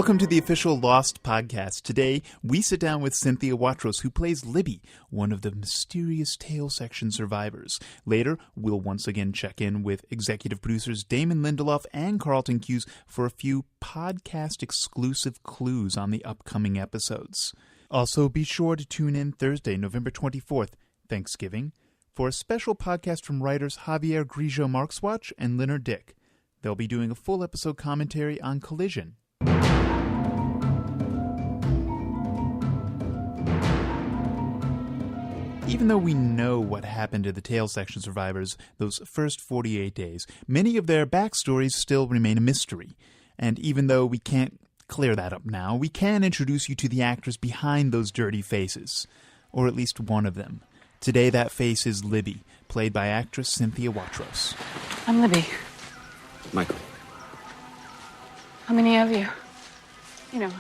Welcome to the official Lost podcast. Today, we sit down with Cynthia Watros, who plays Libby, one of the mysterious tail section survivors. Later, we'll once again check in with executive producers Damon Lindelof and Carlton Cuse for a few podcast-exclusive clues on the upcoming episodes. Also, be sure to tune in Thursday, November 24th, Thanksgiving, for a special podcast from writers Javier Grillo-Marxuach and Leonard Dick. They'll be doing a full episode commentary on Collision. Even though we know what happened to the tail section survivors those first 48 days, many of their backstories still remain a mystery. And even though we can't clear that up now, we can introduce you to the actors behind those dirty faces. Or at least one of them. Today that face is Libby, played by actress Cynthia Watros. I'm Libby. Michael. How many of you? You know,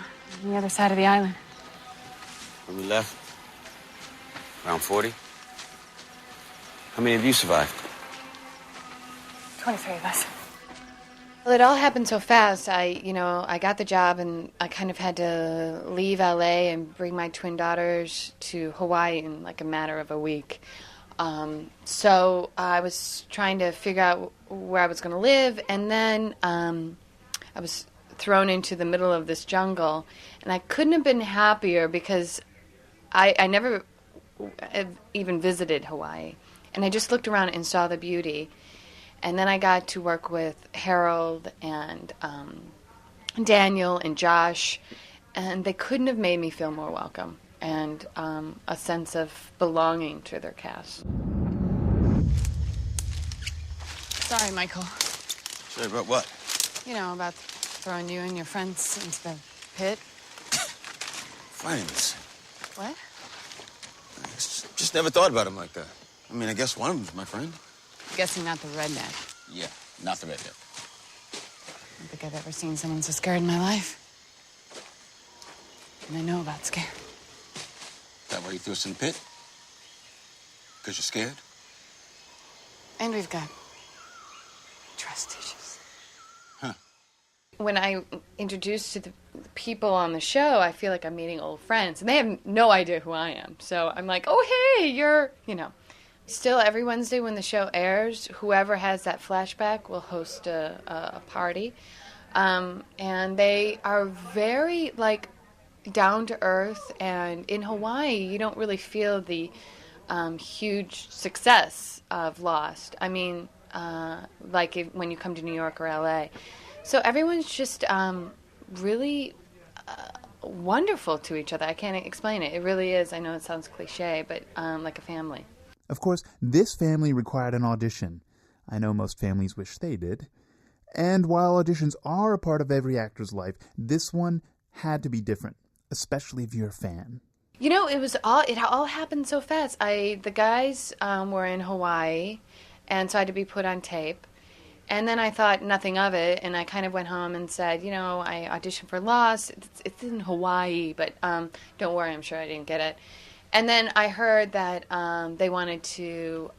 on the other side of the island. When we left, around 40. How many of you survived? 23 of us. Well, it all happened so fast. I got the job and I kind of had to leave LA and bring my twin daughters to Hawaii in like a matter of a week. So I was trying to figure out where I was going to live, and then I was thrown into the middle of this jungle, and I couldn't have been happier because I never even visited Hawaii, and I just looked around and saw the beauty. And then I got to work with Harold and Daniel and Josh, and they couldn't have made me feel more welcome and a sense of belonging to their cast. Sorry, Michael. Sorry about what? You know, about throwing you and your friends into the pit. Friends. What? I just never thought about him like that. I mean, I guess one of them's my friend. I'm guessing not the redneck. Yeah, not the redneck. I don't think I've ever seen someone so scared in my life. And I know about scared. Is that why you threw us in the pit? Because you're scared? And we've got trust issues. Huh. When I introduced to the people on the show, I feel like I'm meeting old friends, and they have no idea who I am. So I'm like, oh, hey, you're. Still, every Wednesday when the show airs, whoever has that flashback will host a party. And they are very, down to earth. And in Hawaii, you don't really feel the huge success of Lost. I mean, when you come to New York or LA. So everyone's just really wonderful to each other. I can't explain it. It really is. I know it sounds cliche, but like a family. Of course, this family required an audition. I know most families wish they did. And while auditions are a part of every actor's life, this one had to be different, especially if you're a fan. You know, it all happened so fast. The guys were in Hawaii, and so I had to be put on tape. And then I thought nothing of it, and I kind of went home and said, I auditioned for Lost. It's in Hawaii, but don't worry, I'm sure I didn't get it. And then I heard that they wanted to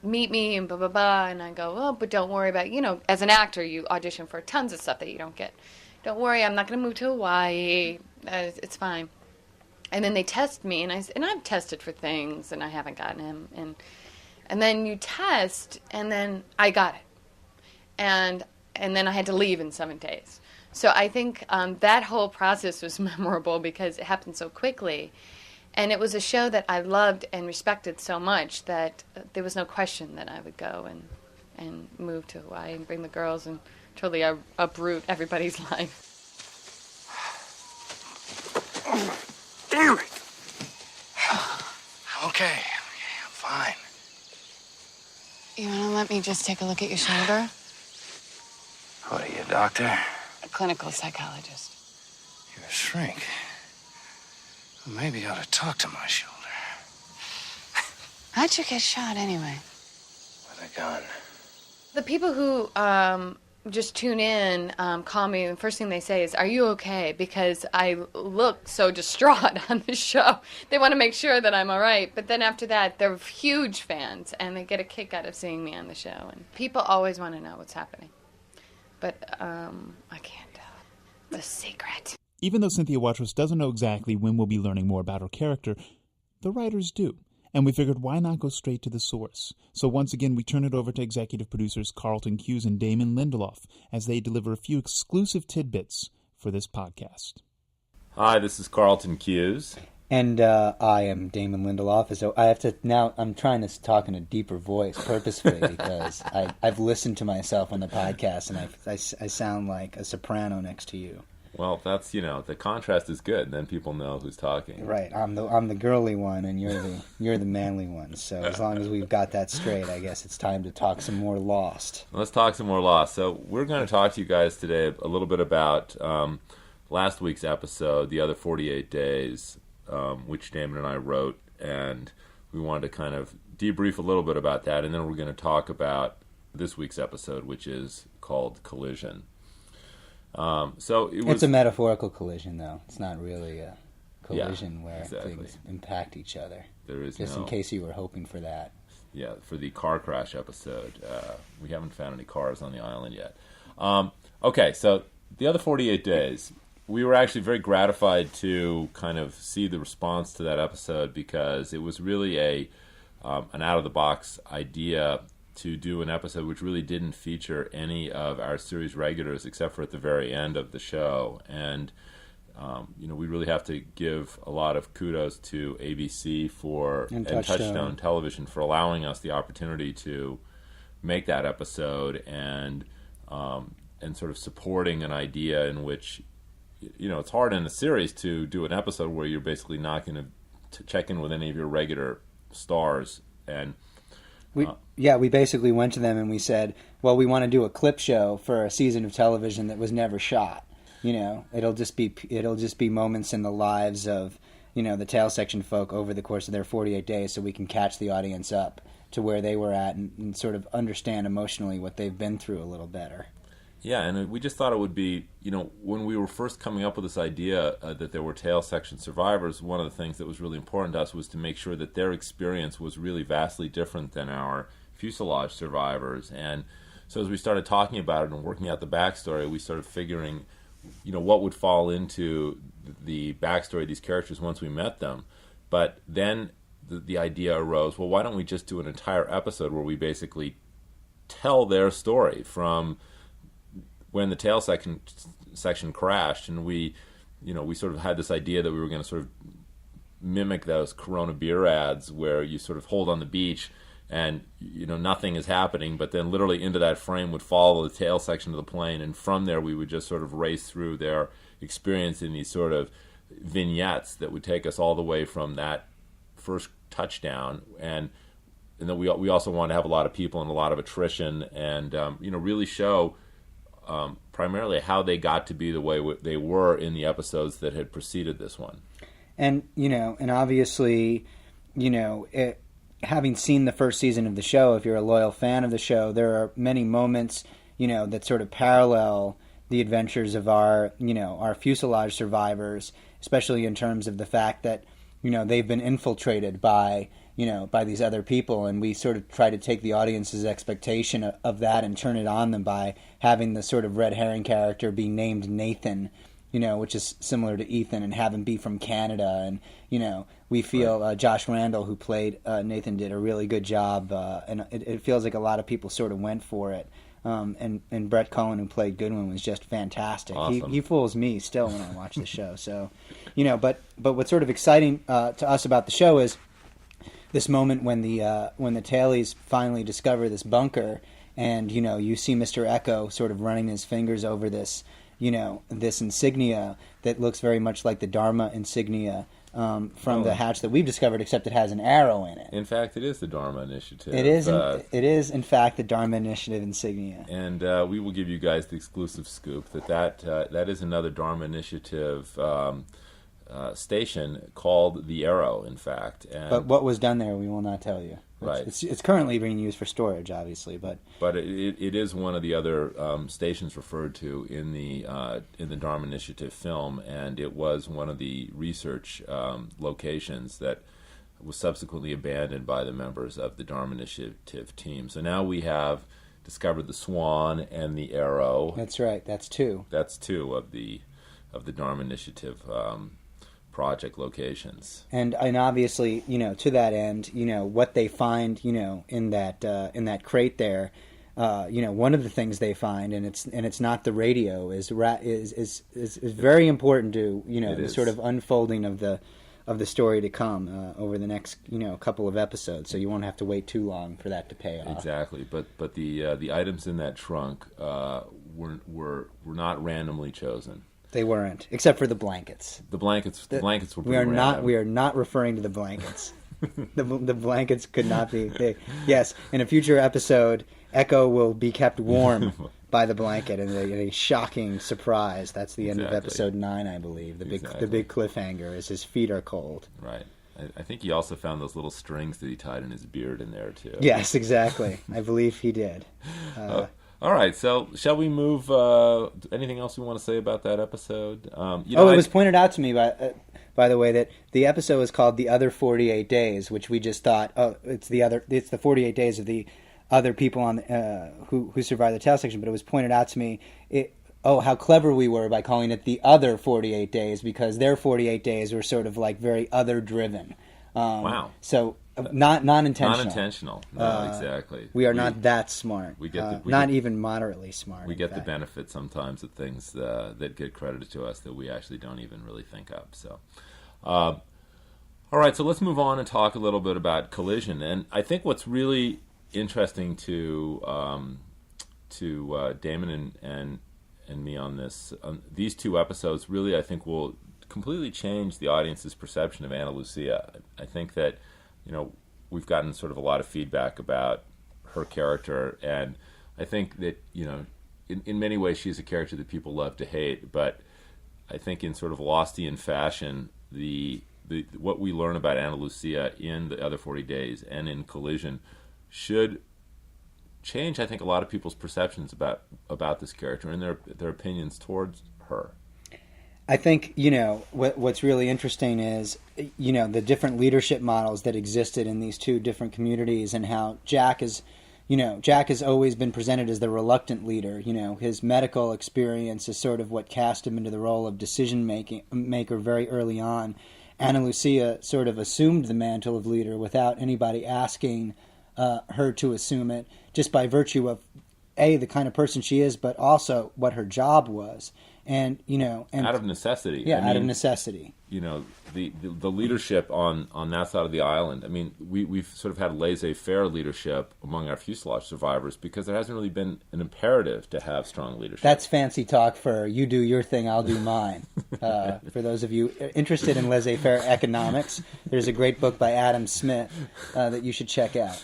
meet me and blah, blah, blah. And I go, oh, but don't worry about, as an actor, you audition for tons of stuff that you don't get. Don't worry, I'm not going to move to Hawaii. It's fine. And then they test me, and I've tested for things, and I haven't gotten him. And then you test, and then I got it. And then I had to leave in 7 days. So I think that whole process was memorable because it happened so quickly. And it was a show that I loved and respected so much that there was no question that I would go and move to Hawaii and bring the girls and totally uproot everybody's life. Damn it! Okay, I'm fine. You want to let me just take a look at your shoulder? What are you, a doctor? A clinical psychologist. You're a shrink. Well, maybe I ought to talk to my shoulder. How'd you get shot anyway? With a gun. The people who just tune in, call me, and the first thing they say is, are you okay? Because I look so distraught on the show. They want to make sure that I'm all right. But then after that, they're huge fans, and they get a kick out of seeing me on the show. And people always want to know what's happening. But I can't tell. The secret. Even though Cynthia Watros doesn't know exactly when we'll be learning more about her character, the writers do. And we figured, why not go straight to the source? So once again, we turn it over to executive producers Carlton Cuse and Damon Lindelof as they deliver a few exclusive tidbits for this podcast. Hi, this is Carlton Cuse. And I am Damon Lindelof. So I have to now. I'm trying to talk in a deeper voice purposefully because I've listened to myself on the podcast, and I sound like a soprano next to you. Well, that's the contrast is good. Then people know who's talking. Right. I'm the girly one, and you're the manly one. So as long as we've got that straight, I guess it's time to talk some more Lost. Let's talk some more Lost. So we're going to talk to you guys today a little bit about last week's episode, The Other 48 Days. Which Damon and I wrote, and we wanted to kind of debrief a little bit about that, and then we're going to talk about this week's episode, which is called Collision. It's a metaphorical collision, though. It's not really a collision where exactly. Things impact each other. There is in case you were hoping for that. Yeah, for the car crash episode. We haven't found any cars on the island yet. Okay, so The Other 48 Days. We were actually very gratified to kind of see the response to that episode because it was really an out-of-the-box idea to do an episode which really didn't feature any of our series regulars except for at the very end of the show. And, we really have to give a lot of kudos to ABC and Touchstone Television for allowing us the opportunity to make that episode and sort of supporting an idea in which it's hard in a series to do an episode where you're basically not going to check in with any of your regular stars. And we basically went to them and we said, well, we want to do a clip show for a season of television that was never shot. It'll just be moments in the lives of the tail section folk over the course of their 48 days, so we can catch the audience up to where they were at and sort of understand emotionally what they've been through a little better. Yeah, and we just thought it would be, when we were first coming up with this idea that there were tail section survivors, one of the things that was really important to us was to make sure that their experience was really vastly different than our fuselage survivors. And so as we started talking about it and working out the backstory, we started figuring, what would fall into the backstory of these characters once we met them. But then the idea arose, well, why don't we just do an entire episode where we basically tell their story from when the tail section crashed, and we sort of had this idea that we were going to sort of mimic those Corona beer ads where you sort of hold on the beach and nothing is happening, but then literally into that frame would follow the tail section of the plane, and from there we would just sort of race through their experience in these sort of vignettes that would take us all the way from that first touchdown, and then we also wanted to have a lot of people and a lot of attrition, and really show primarily how they got to be the way they were in the episodes that had preceded this one. And, and obviously, having seen the first season of the show, if you're a loyal fan of the show, there are many moments, that sort of parallel the adventures of our fuselage survivors, especially in terms of the fact that, they've been infiltrated by these other people, and we sort of try to take the audience's expectation of that and turn it on them by having the sort of red herring character be named Nathan, which is similar to Ethan, and have him be from Canada. And, we feel Josh Randall, who played Nathan, did a really good job, and it feels like a lot of people sort of went for it. And Brett Cullen, who played Goodwin, was just fantastic. Awesome. He fools me still when I watch the show. So, but what's sort of exciting to us about the show is this moment when the tailies finally discover this bunker, and you see Mr. Echo sort of running his fingers over this this insignia that looks very much like the Dharma insignia from the hatch that we've discovered, except it has an arrow in it. In fact, it is the Dharma Initiative. It is. It is, in fact, the Dharma Initiative insignia. And we will give you guys the exclusive scoop that is another Dharma Initiative station called the Arrow, in fact. But what was done there, we will not tell you. Right. It's currently being used for storage, obviously, but it is one of the other stations referred to in the Dharma Initiative film, and it was one of the research locations that was subsequently abandoned by the members of the Dharma Initiative team. So now we have discovered the Swan and the Arrow. That's right. That's two. That's two of the the Dharma Initiative project locations. And obviously, to that end, what they find, in that crate there, one of the things they find, and it's not the radio, is very important to the sort of unfolding of the story to come over the next couple of episodes. So you won't have to wait too long for that to pay off. Exactly, but the items in that trunk were not randomly chosen. They weren't, except for the blankets. The blankets were pretty random. We are not referring to the blankets. the blankets could not be. Yes, in a future episode, Echo will be kept warm by the blanket in a shocking surprise. That's the end of episode 9, I believe. The big cliffhanger is his feet are cold. Right. I think he also found those little strings that he tied in his beard in there too. Yes, exactly. I believe he did. All right, so shall we move? Anything else we want to say about that episode? It was pointed out to me by the way, that the episode was called "The Other 48 Days," which we just thought, it's the 48 days of the other people on who survived the tail section. But it was pointed out to me, how clever we were by calling it "The Other 48 Days," because their 48 days were sort of like very other driven. Wow. So. Non-intentional. Non-intentional. No, exactly. We are not that smart. Not even moderately smart. We get the benefit sometimes of things that get credited to us that we actually don't even really think of. So, all right. So let's move on and talk a little bit about Collision. And I think what's really interesting to Damon and me on these two episodes really, I think, will completely change the audience's perception of Ana Lucia. I think that. We've gotten sort of a lot of feedback about her character, and I think that, in many ways she's a character that people love to hate, but I think in sort of Lostian fashion, what we learn about Ana Lucia in The Other 40 Days and in Collision should change, I think, a lot of people's perceptions about this character and their opinions towards her. I think, what's really interesting is, the different leadership models that existed in these two different communities, and how Jack has always been presented as the reluctant leader. His medical experience is sort of what cast him into the role of decision maker very early on. Ana Lucia sort of assumed the mantle of leader without anybody asking her to assume it, just by virtue of, the kind of person she is, but also what her job was. And out of necessity. Yeah, out of necessity. The leadership on that side of the island. I mean, we've sort of had laissez-faire leadership among our fuselage survivors because there hasn't really been an imperative to have strong leadership. That's fancy talk for you do your thing, I'll do mine. For those of you interested in laissez-faire economics, there's a great book by Adam Smith that you should check out.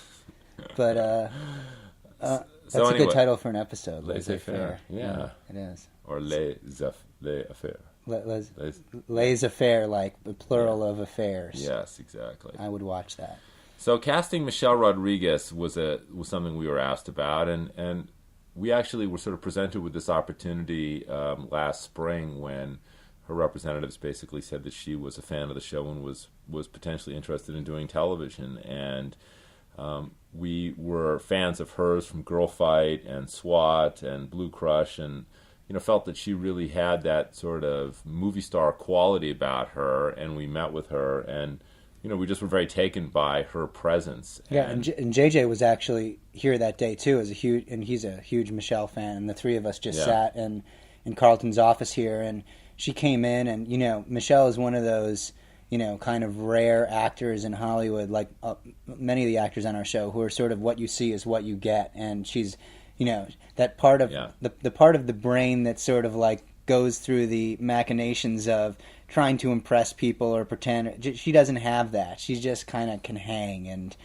But that's a good title for an episode. Laissez-faire. Yeah, it is. Or laissez-faire. Laissez-faire, like the plural of affairs. Yes, exactly. I would watch that. So casting Michelle Rodriguez was something we were asked about, and we actually were sort of presented with this opportunity last spring when her representatives basically said that she was a fan of the show and was potentially interested in doing television, and we were fans of hers from Girl Fight and SWAT and Blue Crush, and felt that she really had that sort of movie star quality about her, and we met with her, and we just were very taken by her presence. Yeah, and JJ was actually here that day too, and he's a huge Michelle fan, and the three of us just sat in Carlton's office here, and she came in, and Michelle is one of those kind of rare actors in Hollywood, like many of the actors on our show, who are sort of what you see is what you get, and she's that part of the part of the brain that sort of like goes through the machinations of trying to impress people or pretend. She doesn't have that. She just kind of can hang, and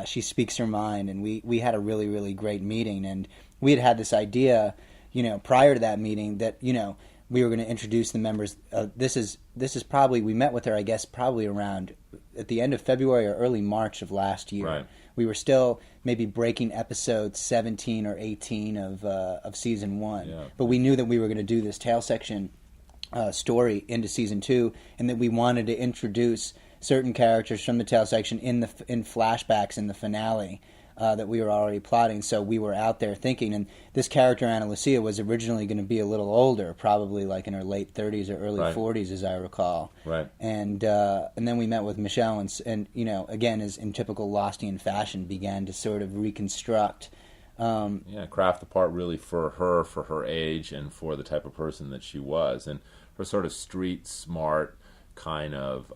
she speaks her mind. And we had a really, really great meeting, and we had this idea, prior to that meeting that we were going to introduce the members. This is probably, we met with her, I guess, probably around at the end of February or early March of last year. Right. We were still maybe breaking episode 17 or 18 of season 1. Yeah. But we knew that we were going to do this tail section story into season 2, and that we wanted to introduce certain characters from the tail section in flashbacks in the finale. that we were already plotting. So we were out there thinking, and this character, Ana Lucia, was originally going to be a little older, probably like in her late 30s or early 40s, as I recall. Right. And then we met with Michelle, and again, as in typical Lostian fashion, began to sort of reconstruct. Craft the part really for her age, and for the type of person that she was, and her sort of street smart kind of.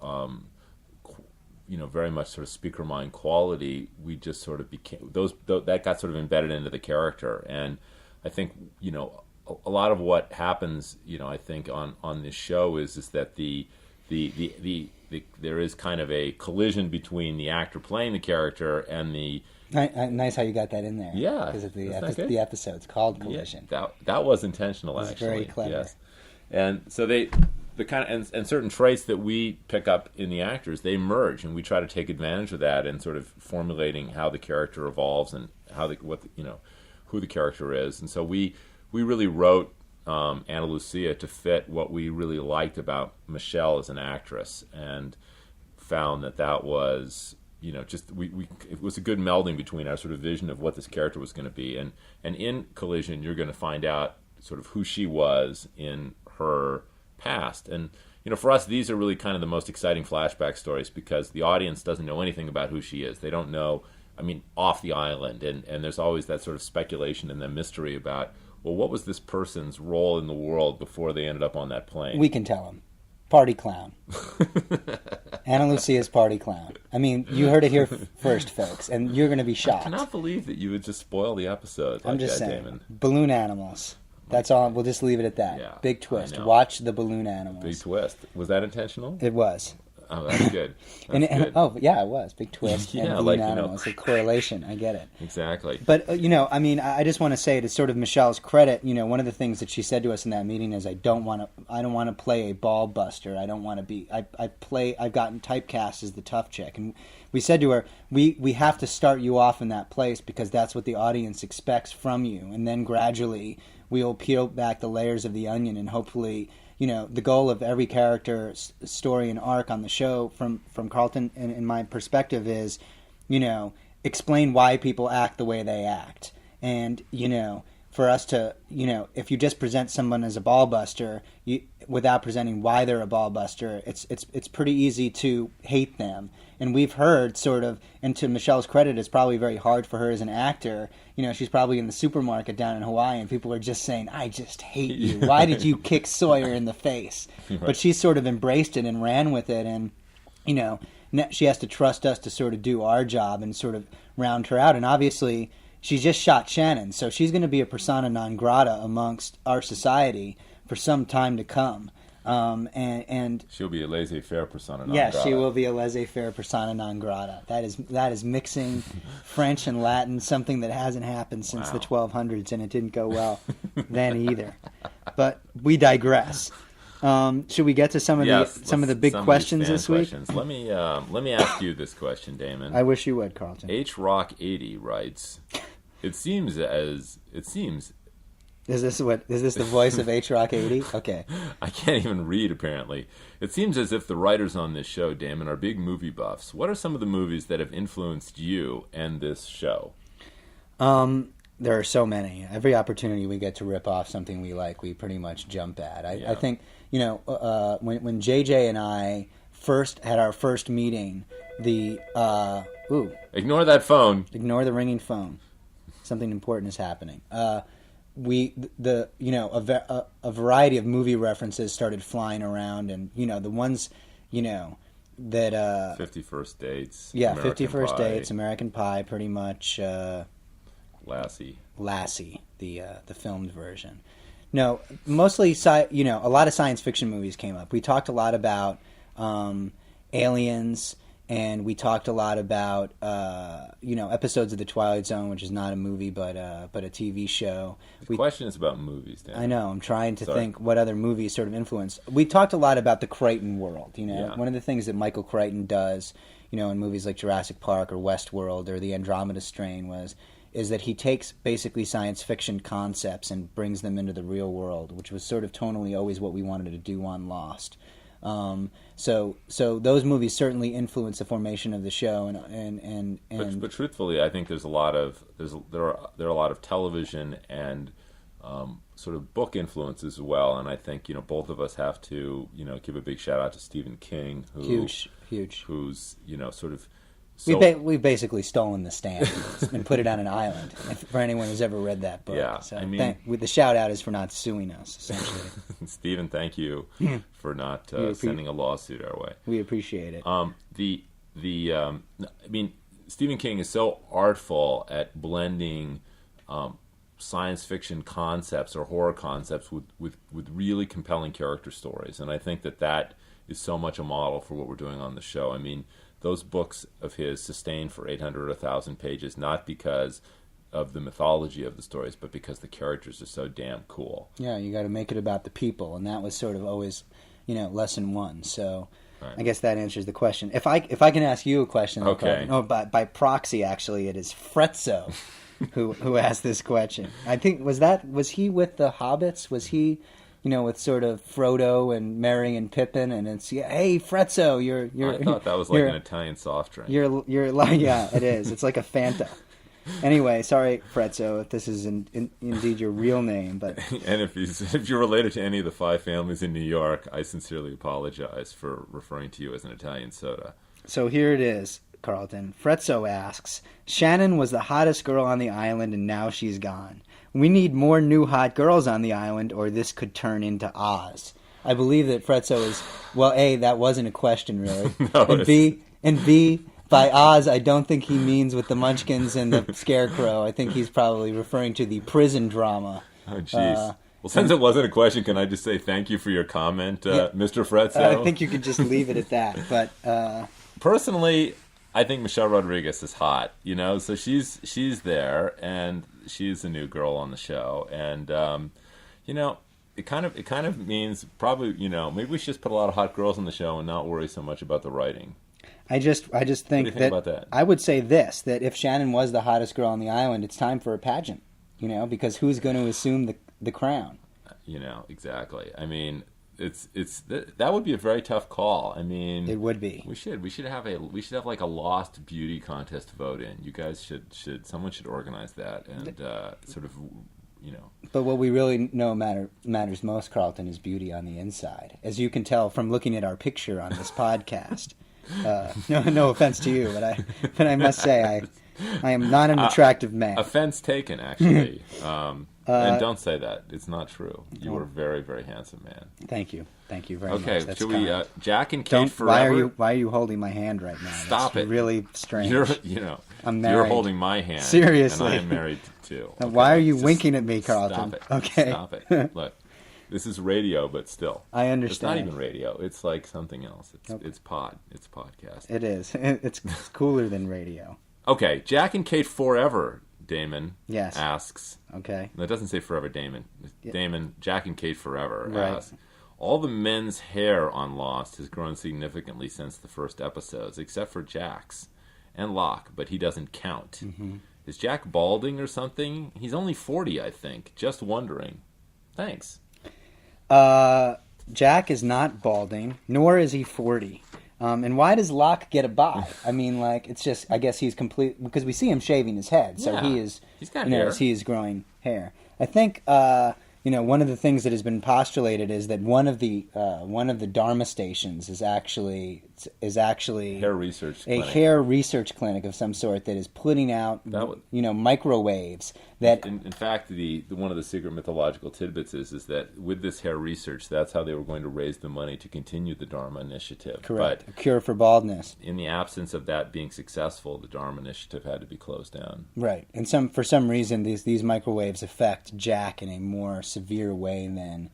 Very much sort of speaker mind quality. We just sort of became that got sort of embedded into the character, and I think a lot of what happens, I think on this show is that the there is kind of a collision between the actor playing the character and the. Nice how you got that in there. Yeah, because of the episode's called Collision. Yeah, that was intentional. It was actually very clever. Yes. And so the kind of and certain traits that we pick up in the actors, they merge, and we try to take advantage of that in sort of formulating how the character evolves and who the character is. And so we really wrote Ana Lucia to fit what we really liked about Michelle as an actress, and found that was it was a good melding between our sort of vision of what this character was going to be, and in Collision you're going to find out sort of who she was in her past. And for us, these are really kind of the most exciting flashback stories, because the audience doesn't know anything about who she is. They don't know, off the island, and there's always that sort of speculation and the mystery about, well, what was this person's role in the world before they ended up on that plane? We can tell them. Party clown. Ana Lucia's party clown. You heard it here first, folks, and you're going to be shocked. I cannot believe that you would just spoil the episode. I'm just saying. Damon. Balloon animals. That's all. We'll just leave it at that. Yeah, big twist. Watch the balloon animals. Big twist. Was that intentional? It was. Oh, that's good. It was. Big twist. Yeah, and balloon animals. A correlation. I get it. Exactly. But, I just want to say, to sort of Michelle's credit, one of the things that she said to us in that meeting is, I don't want to play a ball buster. I don't want to be, I've gotten typecast as the tough chick. And we said to her, we have to start you off in that place, because that's what the audience expects from you. And then gradually we'll peel back the layers of the onion, and hopefully, the goal of every character's story and arc on the show, from Carlton and in my perspective, is, explain why people act the way they act. And, for us to, if you just present someone as a ball buster, without presenting why they're a ball buster, it's pretty easy to hate them. And we've heard sort of, and to Michelle's credit, it's probably very hard for her as an actor. She's probably in the supermarket down in Hawaii, and people are just saying, I just hate you. Why did you kick Sawyer in the face? Right. But she sort of embraced it and ran with it, and, she has to trust us to sort of do our job and sort of round her out. And obviously, she just shot Shannon, so she's going to be a persona non grata amongst our society for some time to come. And she'll be a laissez-faire persona non grata. Yes, she will be a laissez-faire persona non grata. That is mixing French and Latin, something that hasn't happened since the 1200s, and it didn't go well then either. But we digress. Should we get to some of the big questions this week? Let me ask you this question, Damon. I wish you would, Carlton. HRock80 writes, It seems. Is this the voice of HRock80? Okay. I can't even read, apparently. It seems as if the writers on this show, Damon, are big movie buffs. What are some of the movies that have influenced you and this show? There are so many. Every opportunity we get to rip off something we like, we pretty much jump at. I think, when JJ and I first had our first meeting, Ignore that phone. Ignore the ringing phone. Something important is happening. A variety of movie references started flying around, and the ones that 50 First Dates. Yeah, American 50 First Pie. Dates, American Pie, pretty much. Lassie, the filmed version. No, mostly a lot of science fiction movies came up. We talked a lot about aliens. And we talked a lot about, episodes of The Twilight Zone, which is not a movie, but a TV show. The question is about movies, Dan. I know. I'm trying to think what other movies sort of influence. We talked a lot about the Crichton world. One of the things that Michael Crichton does, in movies like Jurassic Park or Westworld or The Andromeda Strain is that he takes basically science fiction concepts and brings them into the real world, which was sort of tonally always what we wanted to do on Lost. So those movies certainly influence the formation of the show, and but truthfully, I think there are a lot of television and sort of book influence as well, and I think both of us have to give a big shout out to Stephen King, huge, who's sort of. We've basically stolen The Stand and put it on an island for anyone who's ever read that book. Yeah, so I mean, the shout out is for not suing us, essentially. Stephen, thank you for not sending a lawsuit our way. We appreciate it. I mean, Stephen King is so artful at blending science fiction concepts or horror concepts with really compelling character stories, and I think that is so much a model for what we're doing on the show. I mean, those books of his sustain for 800 or 1,000 pages, not because of the mythology of the stories, but because the characters are so damn cool. Yeah, you got to make it about the people, and that was sort of always, lesson one. So, right. I guess that answers the question. If I can ask you a question, okay. By proxy, actually, it is Fretzo who asked this question. I think was he with the Hobbits? Was he? With sort of Frodo and Merry and Pippin, and it's hey Fretzo, you're. I thought that was like an Italian soft drink. You're like it is. It's like a Fanta. Anyway, sorry Fretzo if this is indeed your real name, but and if you're related to any of the 5 families in New York, I sincerely apologize for referring to you as an Italian soda. So here it is, Carlton. Fretzo asks, Shannon was the hottest girl on the island, and now she's gone. We need more new hot girls on the island, or this could turn into Oz. I believe that Fretzo is... Well, A, that wasn't a question, really. No, and B, by Oz, I don't think he means with the Munchkins and the Scarecrow. I think he's probably referring to the prison drama. Oh, jeez. Well, since it wasn't a question, can I just say thank you for your comment, Mr. Fretzo? I think you could just leave it at that. But personally, I think Michelle Rodriguez is hot. So she's there, and she's a new girl on the show, and it kind of means probably maybe we should just put a lot of hot girls on the show and not worry so much about the writing. I just think, what do you think about that? I would say that if Shannon was the hottest girl on the island, it's time for a pageant. Because who's going to assume the crown? Exactly. I mean, that would be a very tough call. I mean, it would be. We should have like a lost beauty contest vote in. You guys someone should organize that and sort of. But what we really know matters most, Carlton, is beauty on the inside, as you can tell from looking at our picture on this podcast. No offense to you, but I must say I am not an attractive man. Offense taken, actually. And don't say that. It's not true. You are a very, very handsome man. Thank you very much. Okay, should we, Jack and Kate don't, forever? Why are you holding my hand right now? Stop it. Really strange. I'm married. You're holding my hand. Seriously. And I am married too. Okay? Why are you winking at me, Carlton? Stop it. Okay. Stop it. Look, this is radio, but still. I understand. It's not even radio. It's like something else. It's pod. It's podcast. It is. It's cooler than radio. Okay, Jack and Kate forever, Damon asks. Okay. No, it doesn't say forever, Damon. Damon, Jack and Kate forever asks. All the men's hair on Lost has grown significantly since the first episodes, except for Jack's and Locke, but he doesn't count. Mm-hmm. Is Jack balding or something? He's only 40, I think. Just wondering. Thanks. Jack is not balding, nor is he 40. And why does Locke get a bob? I mean, it's just, I guess he's complete, because we see him shaving his head, so he's got hair. He is growing hair. I think, one of the things that has been postulated is that one of the Dharma stations is actually hair research clinic. A hair research clinic of some sort that is putting out microwaves that in fact one of the secret mythological tidbits is that with this hair research, that's how they were going to raise the money to continue the Dharma initiative. Correct. A cure for baldness. In the absence of that being successful, the Dharma initiative had to be closed down. Right. And for some reason these microwaves affect Jack in a more severe way than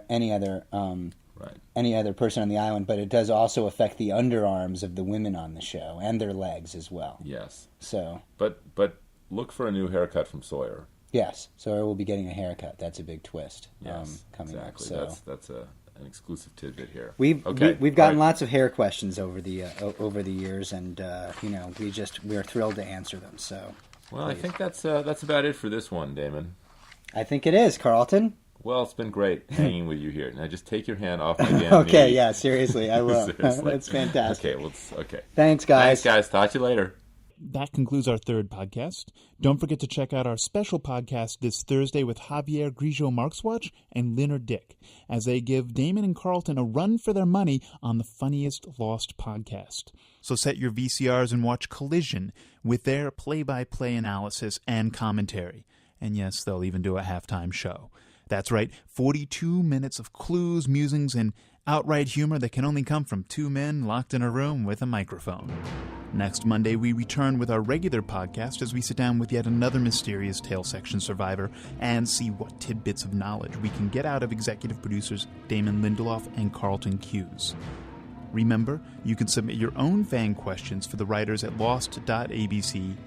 any other person on the island, but it does also affect the underarms of the women on the show and their legs as well. Yes. So, but look for a new haircut from Sawyer. Yes, Sawyer will be getting a haircut. That's a big twist. Yes, coming exactly. up. So that's an exclusive tidbit here. We've gotten lots of hair questions over the years, and we're thrilled to answer them. So, well, please. I think that's about it for this one, Damon. I think it is, Carlton. Well, it's been great hanging with you here. Now just take your hand off my damn Okay, knee. yeah, seriously, I will. Seriously. That's fantastic. Okay, okay. Thanks, guys. Thanks, guys. Talk to you later. That concludes our third podcast. Don't forget to check out our special podcast this Thursday with Javier Grillo-Marxuach and Leonard Dick as they give Damon and Carlton a run for their money on the funniest Lost podcast. So set your VCRs and watch Collision with their play-by-play analysis and commentary. And yes, they'll even do a halftime show. That's right, 42 minutes of clues, musings, and outright humor that can only come from two men locked in a room with a microphone. Next Monday, we return with our regular podcast as we sit down with yet another mysterious tail section survivor and see what tidbits of knowledge we can get out of executive producers Damon Lindelof and Carlton Cuse. Remember, you can submit your own fan questions for the writers at lost.abc.com.